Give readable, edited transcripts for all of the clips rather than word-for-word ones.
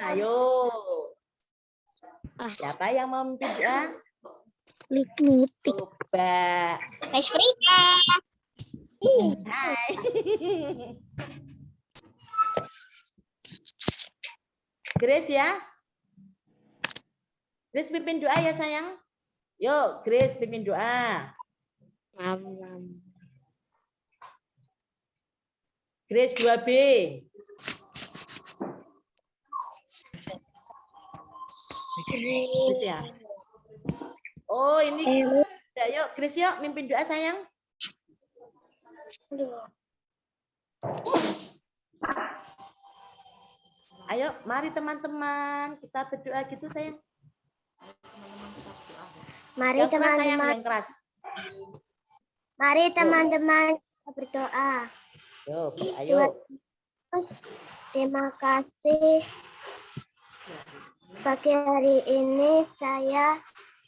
Ayo. Siapa yang mau memimpin doa? Coba. Mas Frida. Hai. Grace ya. Grace pimpin doa ya sayang. Yuk, Grace pimpin doa. Grace 2B. Grace ya. Oh, ini ya, yuk Grace yuk mimpin doa sayang. Ayo, mari teman-teman kita berdoa gitu sayang. Mari Yang keras sayang, teman-teman. yang keras. Mari teman-teman kita berdoa. Yuk, ayo. Terima kasih. Pagi hari ini saya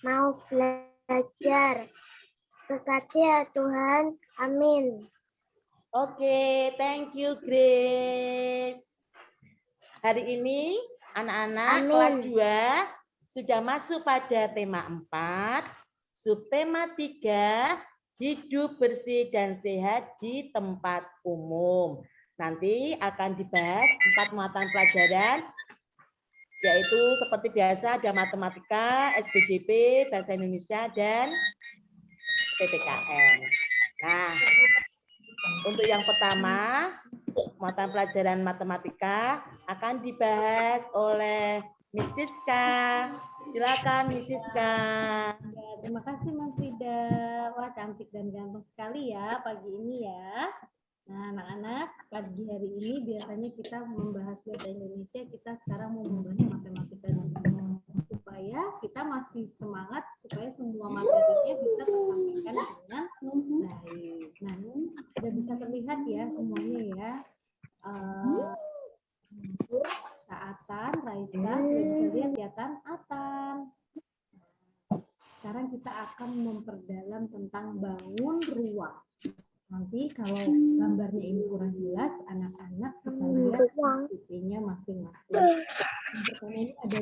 mau belajar. Berkati ya Tuhan. Amin. Oke, thank you Grace. Hari ini anak-anak kelas 2 sudah masuk pada tema 4, subtema 3, hidup bersih dan sehat di tempat umum. Nanti akan dibahas 4 muatan pelajaran, yaitu seperti biasa ada matematika, SPDP, bahasa Indonesia, dan PPKN. Nah, untuk yang pertama, muatan pelajaran matematika akan dibahas oleh Miss Siska. Silakan Miss Siska. Ya, terima kasih Mas Frida. Wah, cantik dan ganteng sekali ya pagi ini ya. Nah, anak-anak, pagi hari ini biasanya kita membahas bahasa Indonesia, kita sekarang mau membahas matematika dulu. Supaya kita masih semangat, supaya semua materinya bisa tersampaikan dengan baik. Nah, ini sudah bisa terlihat ya semuanya ya. Kak Atan, Raisa, sudah bisa lihat ya Tan? Atan. Sekarang kita akan memperdalam tentang bangun ruang. Nanti kalau gambarnya ini kurang jelas, anak-anak bisa lihat tipe-nya masing-masing. Yang pertama ini ada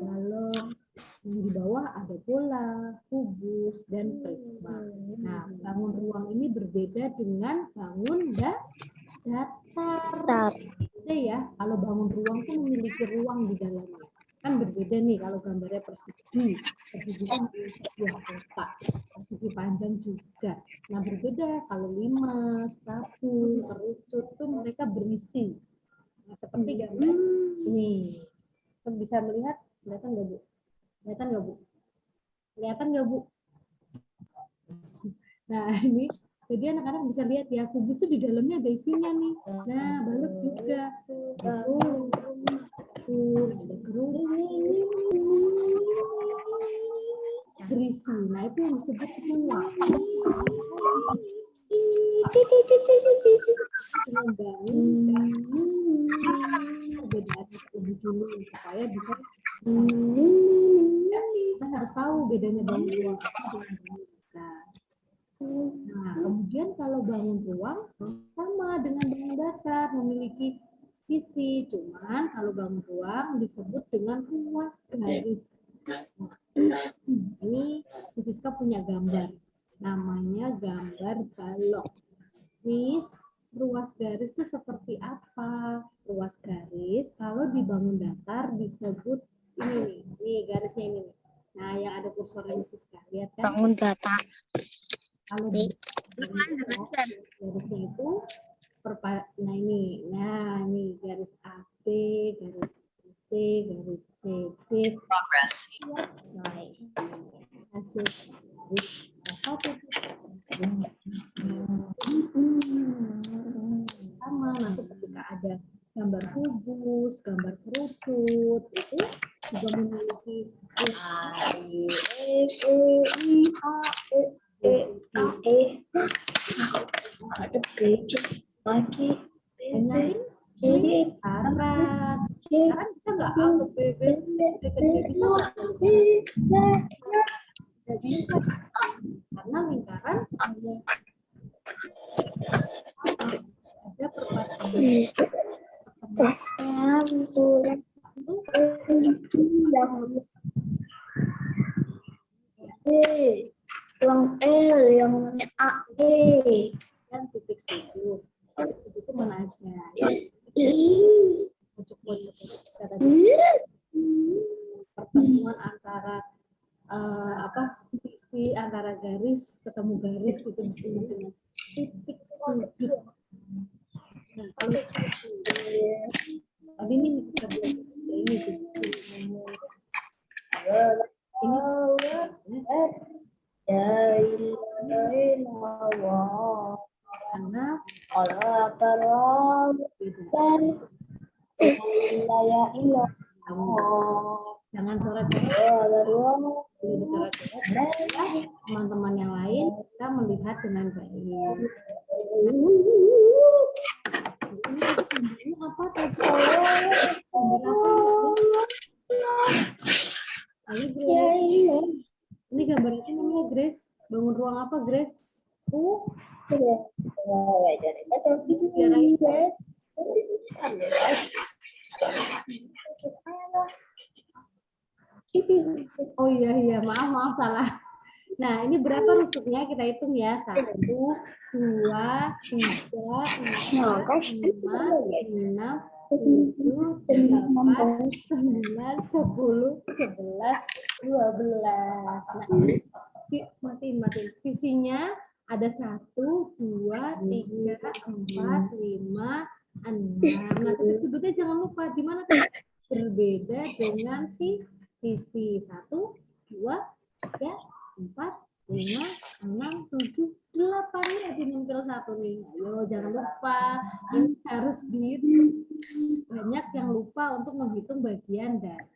balok, yang di bawah ada bola, kubus, dan prisma. Nah, bangun ruang ini berbeda dengan bangun datar. Beda ya, kalau bangun ruang itu memiliki ruang di dalamnya. Kan berbeda nih kalau gambarnya persegi kan sebuah kotak, persegi panjang juga. Nah berbeda kalau limas, tabung, kerucut itu mereka berisi. Nah, seperti gambar ini, bisa melihat, kelihatan nggak Bu? Kelihatan nggak Bu? Kelihatan nggak Bu? Nah ini, jadi anak-anak bisa lihat ya, kubus itu di dalamnya ada isinya nih. Nah balok juga. Ada kerupuk berisi. Nah itu yang disebut ruang. Perbedaan lebih dulu supaya bisa kita harus tahu bedanya bangun ruang dengan bangun datar. Nah kemudian kalau bangun ruang sama dengan bangun datar, memiliki sisi, cuman kalau bangun ruang disebut dengan ruas garis. Nah, ini Siska punya gambar, namanya gambar balok. Nis, ruas garis itu seperti apa? Ruas garis kalau dibangun datar disebut ini nih garisnya ini nih. Nah, yang ada kursornya Siska, lihat kan? Bangun datar. Kalau garisnya itu nah ini garis AB, garis C, garis CB, progress. Sama nanti ketika ada gambar kubus, gambar kerucut itu juga memiliki lingkaran. Lingkaran bisa nggak A ke B, B ke C bisa nggak? Nggak bisa, karena lingkaran hanya ada perempatan Yang L, yang A, E. Dan titik sudut. Itu mana aja? Pojok-pojok pertemuan antara sisi antara garis ketemu garis itu disebut dengan titik sudut. Nah, kalau tadi ini bisa ini karena jangan coret-coret, teman-teman yang lain kita melihat dengan baik. Ini apa tadi? Ini gambar itu namanya Grace. Bangun ruang apa, Grace? Oh iya, maaf salah. Nah, ini berapa rusuknya? Kita hitung ya. 1, 2, 3, 4, 5, 6, 7, 8, 9, 10, 11, 12. Nah, matiin. Sisinya ada 1, 2, 3, 4, 5, 6. Nah, titik sudutnya jangan lupa di mana berbeda dengan sisi 1, 2, 3, 4, 5, 6, 7, 8 nih dinempel 1 nih. Ayo jangan lupa. Ini harus dihitung. Banyak yang lupa untuk menghitung bagian dalam.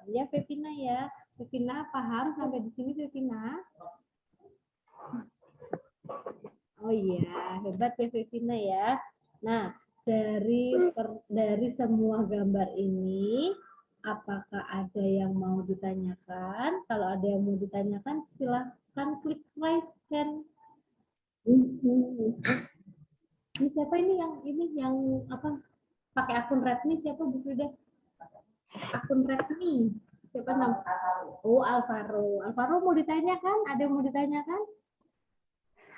Ya Pevina ya. Pevina paham sampai di sini Pevina? Oh iya, hebat ya Pevina ya. Nah, dari semua gambar ini, apakah ada yang mau ditanyakan? Kalau ada yang mau ditanyakan, silahkan klik raise hand. Ini siapa ini yang apa? Pakai akun Redmi siapa Bu Frida? Akun Redmi. Siapa namanya? Oh, Alvaro. Alvaro mau ditanyakan? Ada yang mau ditanyakan?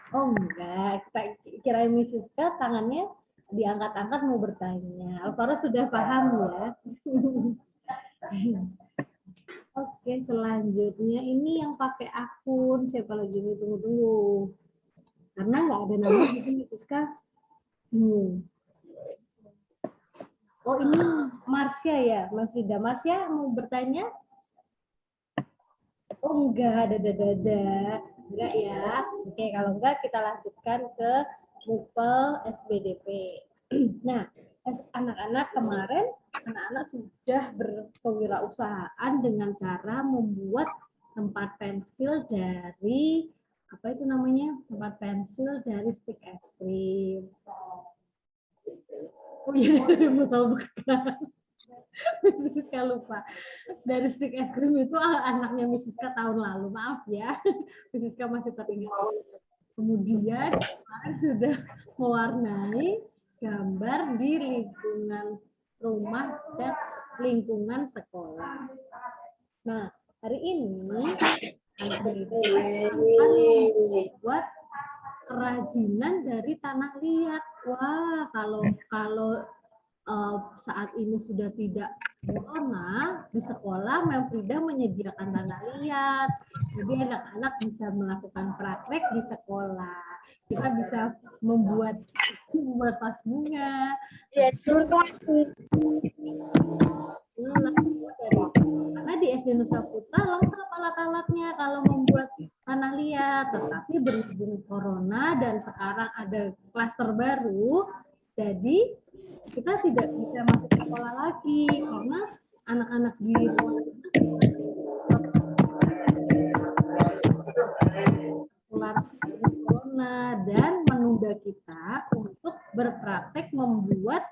Oh enggak, kita kirain Miss Siska tangannya diangkat-angkat mau bertanya. Alvaro sudah paham ya. Oke, selanjutnya ini yang pakai akun siapa lagi nih? Tunggu. Karena nggak ada nama di sini, Siska. Oh ini Marsha ya, Mas Frida. Marsha mau bertanya? Oh enggak, ada. Enggak ya. Oke, kalau enggak kita lanjutkan ke MUPEL SBDP. Nah, anak-anak kemarin, anak-anak sudah berkewirausahaan dengan cara membuat tempat pensil dari, apa itu namanya? Tempat pensil dari stik es krim. Oh iya, dari botol bekas. Miss Siska lupa. Dari stik es krim itu anaknya Miss Siska tahun lalu. Maaf ya. Miss Siska masih teringat. Kemudian kemarin sudah mewarnai gambar di lingkungan rumah dan lingkungan sekolah. Nah, hari ini anak itu akan membuat kerajinan dari tanah liat. Wah, kalau saat ini sudah tidak corona, di sekolah Mem Frida menyediakan tanah liat. Jadi anak-anak bisa melakukan praktek di sekolah. Kita bisa membuat vas bunga. Karena di SD Nusa Putra lengkap alat-alatnya kalau membuat tanah liat. Tetapi berhubung corona dan sekarang ada klaster baru, jadi kita tidak bisa masuk sekolah lagi karena anak-anak di corona dan menunda kita untuk berpraktek membuat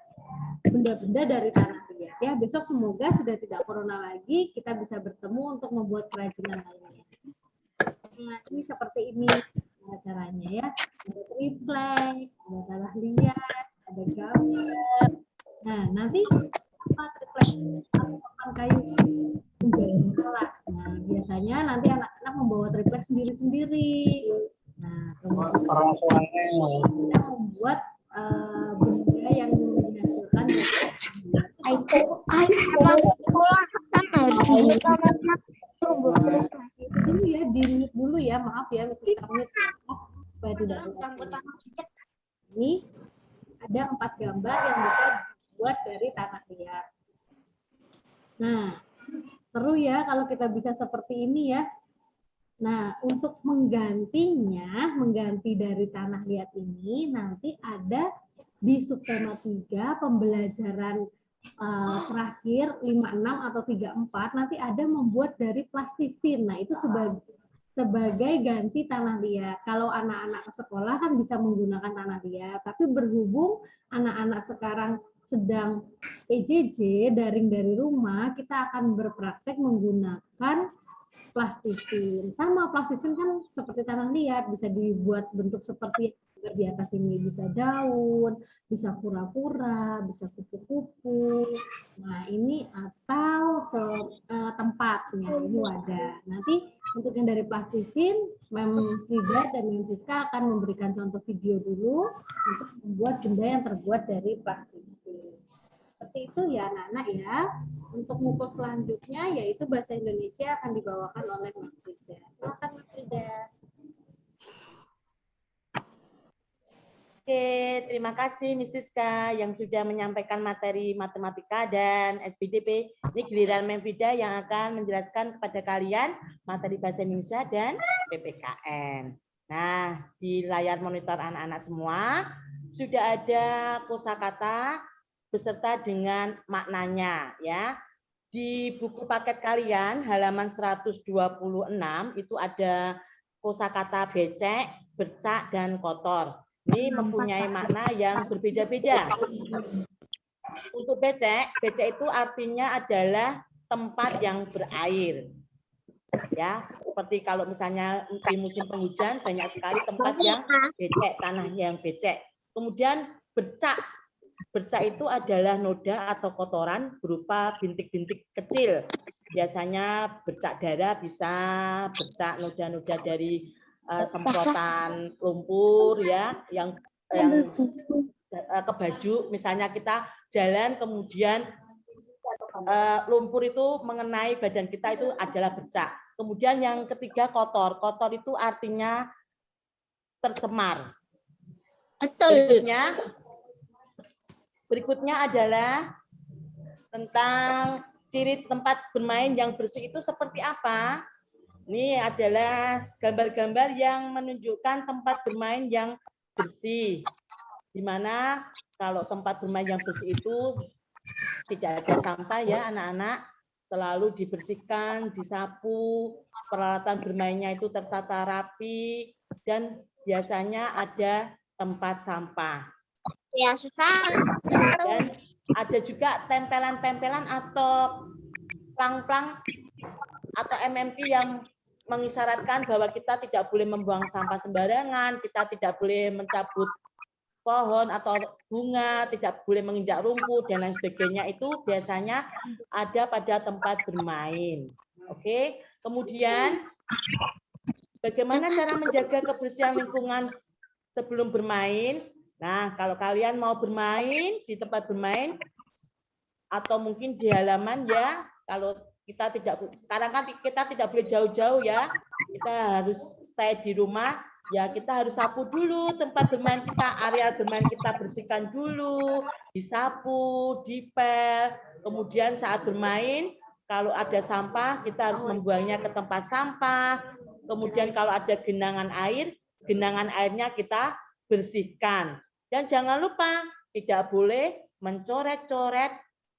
benda-benda dari tanah liat. Ya, besok semoga sudah tidak corona lagi, kita bisa bertemu untuk membuat kerajinan lainnya. Nah, ini seperti ini caranya ya. Ada triplek, ada tanah liat, ada ada gambar. Nah, nanti apa triplek atau papan kayu menjadi kelas. Nah, biasanya nanti anak-anak membawa triplek sendiri-sendiri. Nah, kemudian kita membuat benda yang dihasilkan dari itu dulu ya, di-mute dulu ya, maaf ya, supaya tidak lupa. Ini ada 4 gambar yang bisa dibuat dari tanah liat. Nah, seru ya kalau kita bisa seperti ini ya. Nah, untuk menggantinya, mengganti dari tanah liat ini, nanti ada di subtema 3 pembelajaran terakhir 56 atau 34, nanti ada membuat dari plastisin. Nah, itu sebagai ganti tanah liat. Kalau anak-anak sekolah kan bisa menggunakan tanah liat, tapi berhubung anak-anak sekarang sedang PJJ, daring dari rumah, kita akan berpraktek menggunakan plastisin. Sama plastisin kan seperti tanah liat, bisa dibuat bentuk seperti di atas ini, bisa daun, bisa kura-kura, bisa kupu-kupu. Nah, ini atau tempatnya, ini wadah. Nanti untuk yang dari plastisin, Mem Frida dan Mem Siska akan memberikan contoh video dulu untuk membuat benda yang terbuat dari plastisin. Seperti itu ya anak-anak ya. Untuk mukul selanjutnya yaitu bahasa Indonesia akan dibawakan oleh Mbak Frida. Silakan Mbak Frida. Oke, terima kasih Miss Siska yang sudah menyampaikan materi matematika dan SPDP. Ini giliran Mem Frida yang akan menjelaskan kepada kalian materi bahasa Indonesia dan PPKN. Nah, di layar monitor anak-anak semua sudah ada kosakata beserta dengan maknanya ya. Di buku paket kalian halaman 126 itu ada kosakata becek, bercak dan kotor. Ini mempunyai makna yang berbeda-beda. Untuk becek, becek itu artinya adalah tempat yang berair. Ya, seperti kalau misalnya di musim penghujan banyak sekali tempat yang becek, tanah yang becek. Kemudian bercak. Bercak itu adalah noda atau kotoran berupa bintik-bintik kecil. Biasanya bercak darah, bisa bercak noda-noda dari semprotan lumpur ya, yang ke baju. Misalnya kita jalan kemudian lumpur itu mengenai badan kita, itu adalah bercak. Kemudian yang ketiga kotor. Kotor itu artinya tercemar. Berikutnya adalah tentang ciri tempat bermain yang bersih itu seperti apa. Ini adalah gambar-gambar yang menunjukkan tempat bermain yang bersih. Di mana kalau tempat bermain yang bersih itu tidak ada sampah ya anak-anak, selalu dibersihkan, disapu, peralatan bermainnya itu tertata rapi, dan biasanya ada tempat sampah. Ya, susah. Dan ada juga tempelan-tempelan atau plang-plang atau MMP yang mengisyaratkan bahwa kita tidak boleh membuang sampah sembarangan, kita tidak boleh mencabut pohon atau bunga, tidak boleh menginjak rumput dan lain sebagainya. Itu biasanya ada pada tempat bermain. Oke, kemudian bagaimana cara menjaga kebersihan lingkungan sebelum bermain? Nah, kalau kalian mau bermain di tempat bermain atau mungkin di halaman ya, kalau kita tidak, sekarang kan kita tidak boleh jauh-jauh ya, kita harus stay di rumah, ya kita harus sapu dulu tempat bermain kita, area bermain kita bersihkan dulu, disapu, dipel, kemudian saat bermain, kalau ada sampah kita harus membuangnya ke tempat sampah, kemudian kalau ada genangan airnya kita bersihkan. Dan jangan lupa, tidak boleh mencoret-coret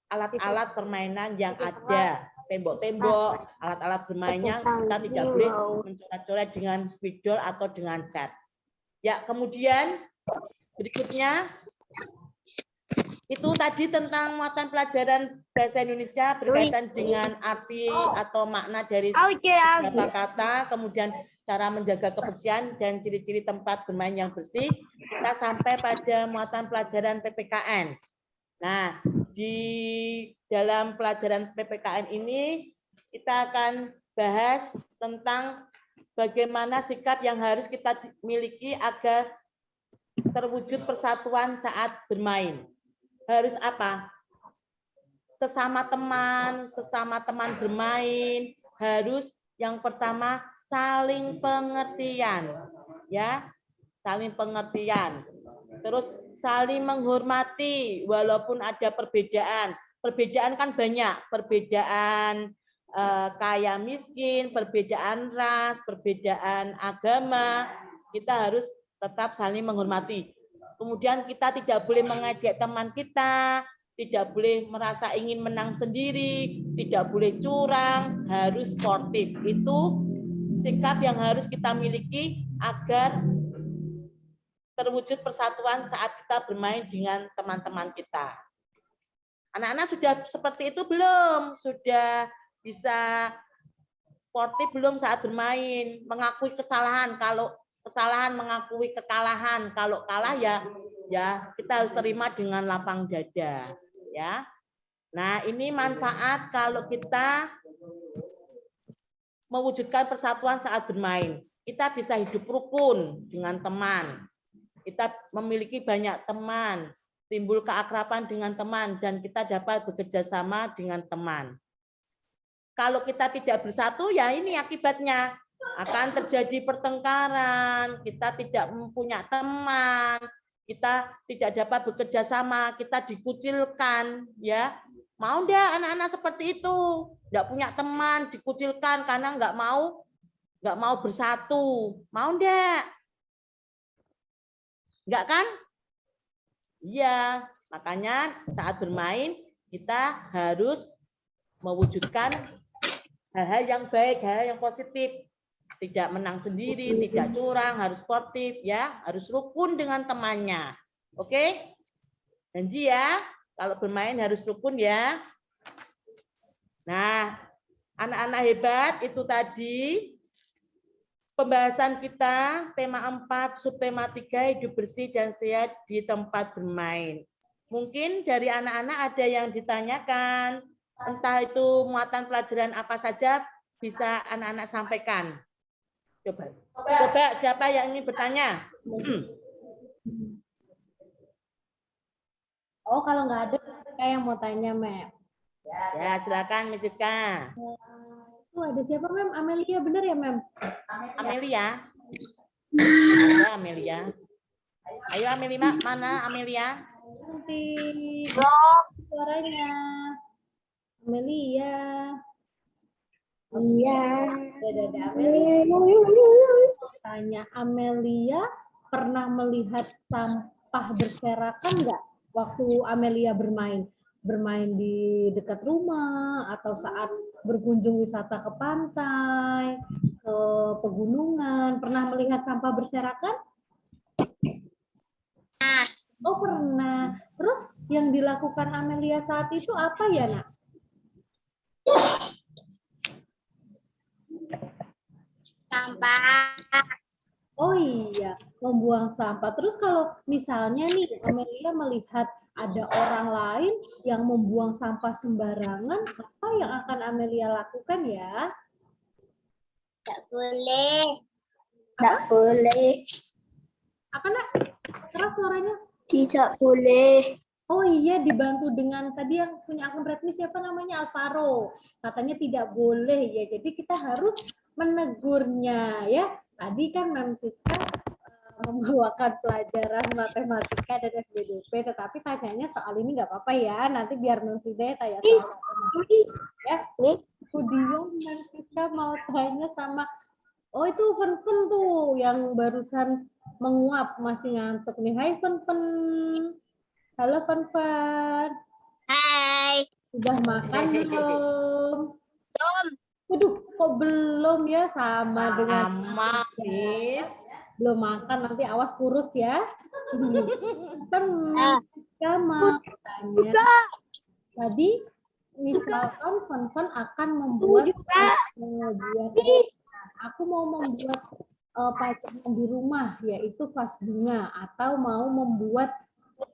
alat-alat permainan yang ada. Tembok-tembok, alat-alat bermainnya kita tidak boleh mencoret-coret dengan spidol atau dengan cat. Ya, kemudian berikutnya itu tadi tentang muatan pelajaran bahasa Indonesia berkaitan dengan arti atau makna dari beberapa kata, kemudian cara menjaga kebersihan dan ciri-ciri tempat bermain yang bersih, kita sampai pada muatan pelajaran PPKN. Nah, di dalam pelajaran PPKN ini kita akan bahas tentang bagaimana sikap yang harus kita miliki agar terwujud persatuan saat bermain. Harus apa? Sesama teman bermain harus yang pertama saling pengertian, ya, saling pengertian. Terus saling menghormati walaupun ada perbedaan. Perbedaan kan banyak, perbedaan kaya miskin, perbedaan ras, perbedaan agama. Kita harus tetap saling menghormati. Kemudian kita tidak boleh mengejek teman kita, tidak boleh merasa ingin menang sendiri, tidak boleh curang, harus sportif. Itu sikap yang harus kita miliki agar terwujud persatuan saat kita bermain dengan teman-teman kita. Anak-anak sudah seperti itu belum? Sudah bisa sportif belum saat bermain? Mengakui kesalahan, kalau kesalahan mengakui kekalahan, kalau kalah ya kita harus terima dengan lapang dada. Ya, nah ini manfaat kalau kita mewujudkan persatuan saat bermain. Kita bisa hidup rukun dengan teman. Kita memiliki banyak teman, timbul keakraban dengan teman, dan kita dapat bekerja sama dengan teman. Kalau kita tidak bersatu, ya ini akibatnya akan terjadi pertengkaran. Kita tidak mempunyai teman. Kita tidak dapat bekerja sama, kita dikucilkan, ya. Mau enggak anak-anak seperti itu? Enggak punya teman, dikucilkan karena enggak mau bersatu. Mau enggak? Enggak kan? Iya, makanya saat bermain kita harus mewujudkan hal-hal yang baik, hal-hal yang positif. Tidak menang sendiri, tidak curang, harus sportif, ya, harus rukun dengan temannya. Oke? Janji ya, kalau bermain harus rukun ya. Nah, anak-anak hebat, itu tadi pembahasan kita, tema 4, subtema 3, hidup bersih dan sehat di tempat bermain. Mungkin dari anak-anak ada yang ditanyakan, entah itu muatan pelajaran apa saja, bisa anak-anak sampaikan. Coba siapa yang ingin bertanya? Oh, kalau nggak ada, kayak yang mau tanya, Mem. Ya, silakan Mrs. K. Tuh ada siapa, Mem? Amelia, bener ya, Mem? Amelia. Ada Amelia. Ayo Amelia, mana Amelia? Nanti suaranya. Amelia. Iya. Ada Amelia. Tanya, Amelia pernah melihat sampah berserakan nggak waktu Amelia bermain? Bermain di dekat rumah atau saat berkunjung wisata ke pantai, ke pegunungan, pernah melihat sampah berserakan? Oh, pernah. Terus yang dilakukan Amelia saat itu apa ya, Nak? Sampah. Oh iya, membuang sampah. Terus kalau misalnya nih Amelia melihat ada orang lain yang membuang sampah sembarangan, apa yang akan Amelia lakukan ya? Tidak boleh. Tidak boleh. Apa, Nak? Keras suaranya. Tidak boleh. Oh iya, dibantu dengan tadi yang punya akun Redmi, siapa namanya? Alvaro. Katanya tidak boleh ya. Jadi kita harus menegurnya ya. Tadi kan Mem Siska membawakan pelajaran matematika dan SBDP, tetapi tanyanya soal ini nggak apa-apa ya. Nanti biar Mem Siska tanya soal matematika ya. Kemudian Mem Siska mau tanya sama, oh itu Fen-Fen tuh yang barusan menguap, masih ngantuk nih. Hai Fen-Fen. Halo Fen-Fen. Hai. Sudah makan belum? Belum. Waduh, kok belum ya? Sama dengan Miss. belum makan, nanti awas kurus ya. Kan mau tanya. Tadi misalkan Fen-Fen akan membuat aku mau membuat pajangan di rumah, yaitu vas bunga, atau mau membuat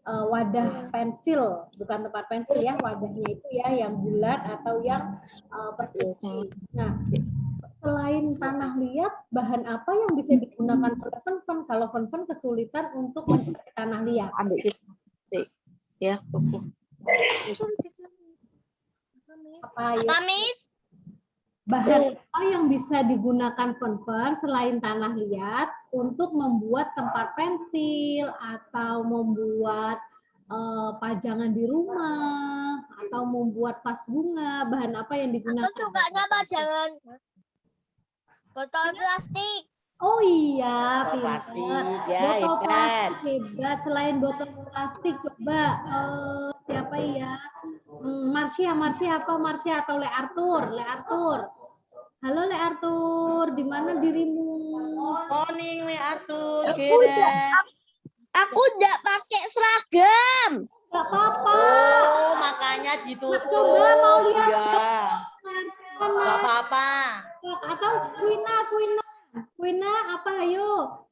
wadah pensil, bukan tempat pensil ya, wadahnya itu ya yang bulat atau yang persegi. Nah, selain tanah liat, bahan apa yang bisa digunakan oleh Fen-Fen kalau Fen-Fen kesulitan untuk mencari tanah liat? Ambil ya, buku. Apa ya? Bahan apa yang bisa digunakan Fen-Fen selain tanah liat untuk membuat tempat pensil atau membuat pajangan di rumah atau membuat vas bunga? Bahan apa yang digunakan? Aku sukanya pajangan botol plastik. Oh iya, Botol pintar. plastik, ya, Botol hebat. plastik hebat. Selain botol plastik, coba siapa ya? Marsha apa? Marsha atau Le Arthur? Le Arthur. Halo Le Arthur, di mana dirimu? Morning, Le Arthur. Aku udah pakai seragam. Gak apa-apa. Oh, makanya ditutup. Coba mau lihat. Ya, nggak apa-apa. Atau Quina apa ayo?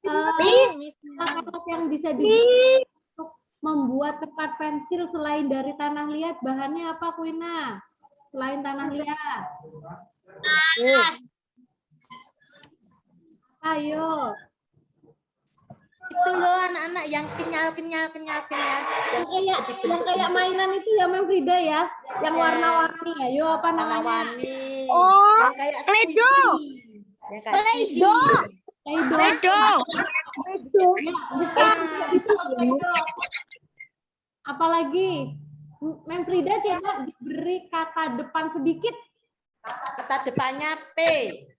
Alat yang bisa digunakan untuk membuat tempat pensil selain dari tanah liat, bahannya apa Quina? Selain tanah liat. Ayo. Itu loh anak-anak yang kenyal. Yang kayak mainan itu ya Memfrida ya, yang warna-warni ya. Yo apa namanya? Warna-warni. Oh, Yang kayak Play-Doh. squishy. Yang kayak squishy. Play-Doh. Ya, bukan itu Play-Doh. Apalagi Memfrida coba diberi kata depan sedikit. Kata depannya P.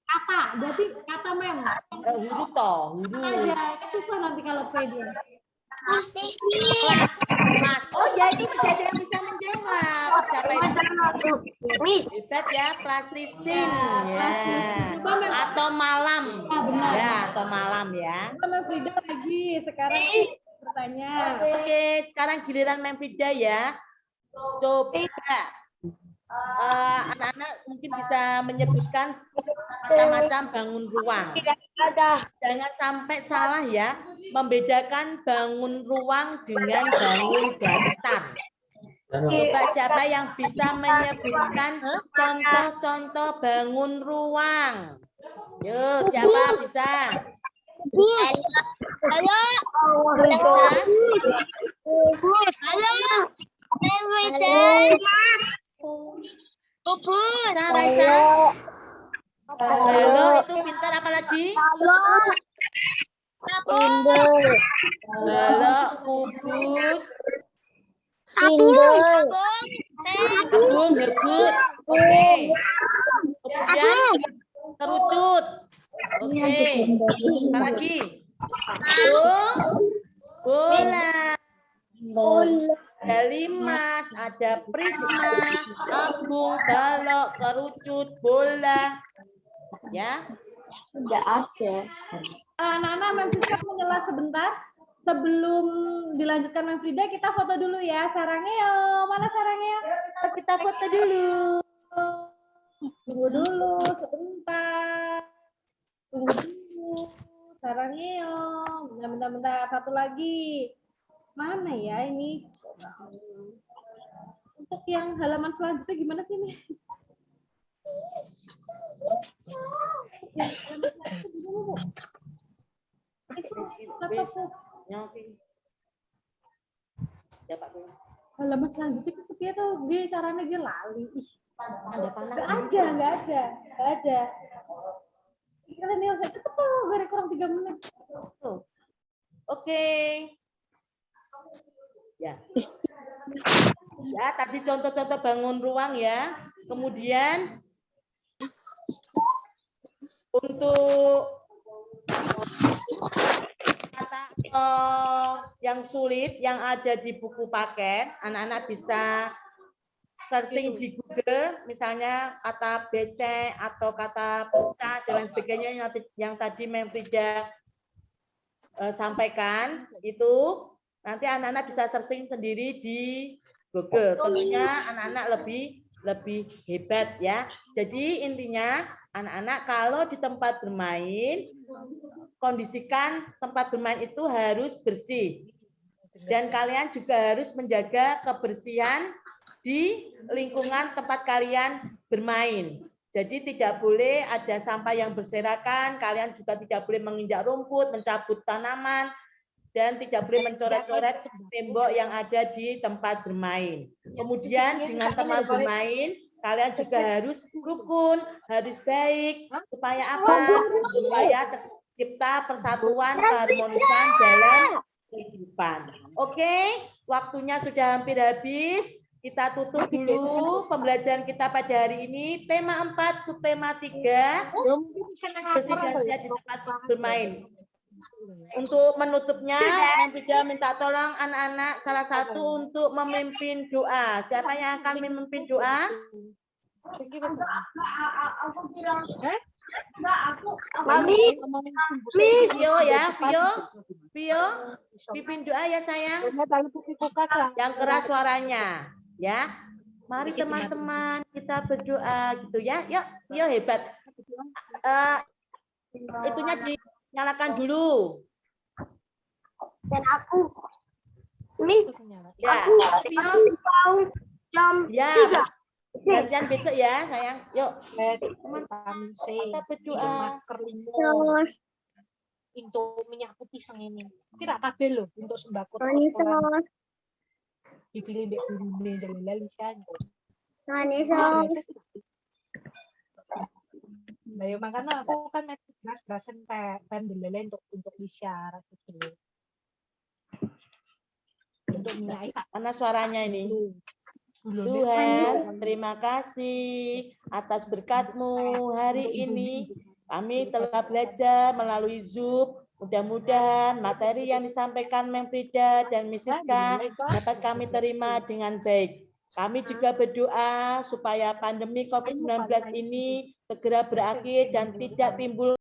Kata, berarti kata Mem. Huruf toh, huruf. Aja, susah nanti kalau P dia. Mas. Oh ya, itu masih ada yang bisa menjawab. Siapa itu? Hebat ya, plastisin. Ya. Atau malam. Ya, benar. Ya, atau malam ya. Coba Memfrida lagi, sekarang bertanya. Oke, sekarang giliran Memfrida ya. Coba anak-anak mungkin bisa menyebutkan macam-macam bangun ruang. Jangan sampai salah ya, membedakan bangun ruang dengan bangun datar. Coba siapa yang bisa menyebutkan contoh-contoh bangun ruang? Yuk, siapa bisa? Gus. Halo. Halo. Bubur. Raisa. Halo, itu pintar apa lagi? Halo. Halo, kubus. Agung, ngebut. Oke. Kemudian kerucut. Oke. Apa lagi? Bola. Ada limas, ada prisma, agung, balok, kerucut, bola. Ya. Tidak ada. Anak-anak Memfrida menjelas sebentar. Sebelum dilanjutkan Memfrida, kita foto dulu ya. Sarangeo, mana Sarangeo? Kita foto dulu. Tunggu dulu sebentar. Tunggu dulu. Sarangeo. Bentar. Satu lagi. Mana ya ini? Untuk yang halaman selanjutnya gimana sih ini? Halaman selanjutnya ketika tuh dia caranya dia lali. Ih, Ada panah. nggak ada. Kalian yang saya cepet tuh, dari kurang 3 menit. Oke. Ya. Ya, tadi contoh-contoh bangun ruang ya. Kemudian untuk kata yang sulit yang ada di buku paket, anak-anak bisa searching di Google, misalnya kata becek atau kata pecah dan lain sebagainya yang tadi Memfrida sampaikan itu. Nanti anak-anak bisa searching sendiri di Google. Tentunya anak-anak lebih lebih hebat ya. Jadi intinya anak-anak kalau di tempat bermain, kondisikan tempat bermain itu harus bersih. Dan kalian juga harus menjaga kebersihan di lingkungan tempat kalian bermain. Jadi tidak boleh ada sampah yang berserakan, kalian juga tidak boleh menginjak rumput, mencabut tanaman, dan tidak boleh mencoret-coret tembok yang ada di tempat bermain. Kemudian dengan teman bermain, kalian juga harus rukun, harus baik, supaya apa? Supaya tercipta persatuan, keharmonisan dalam kehidupan. Oke, waktunya sudah hampir habis. Kita tutup dulu pembelajaran kita pada hari ini. Tema 4, subtema 3, bersih dan sehat di tempat bermain. Untuk menutupnya, Memfrida minta tolong anak-anak salah satu untuk memimpin doa. Siapa yang akan memimpin doa? Vio ya, Vio, pimpin doa ya sayang. Yang keras suaranya, ya. Mari teman-teman kita berdoa gitu ya. Yuk, Vio hebat. Itunya dinyalakan dulu. Dan aku ini Ya, Vio. jam Ya, gantian besok ya sayang. Yuk, teman-teman kita berdoa. Masker limo terus untuk minyak putih sengene. Kira kabeh lho untuk sembako terus dipilih mbek gurune dalil lisan. terus Nah, ya makanya aku kan beras-berasan pendelele untuk isyarat gitu. Untuk minyak Mana suaranya ini? Tuhan, Tuhan, terima kasih atas berkat-Mu hari ini. Kami telah belajar melalui Zoom. Mudah-mudahan materi yang disampaikan Memfrida dan Miss Siska dapat kami terima dengan baik. Kami juga berdoa supaya pandemi COVID-19 ini segera berakhir dan tidak timbul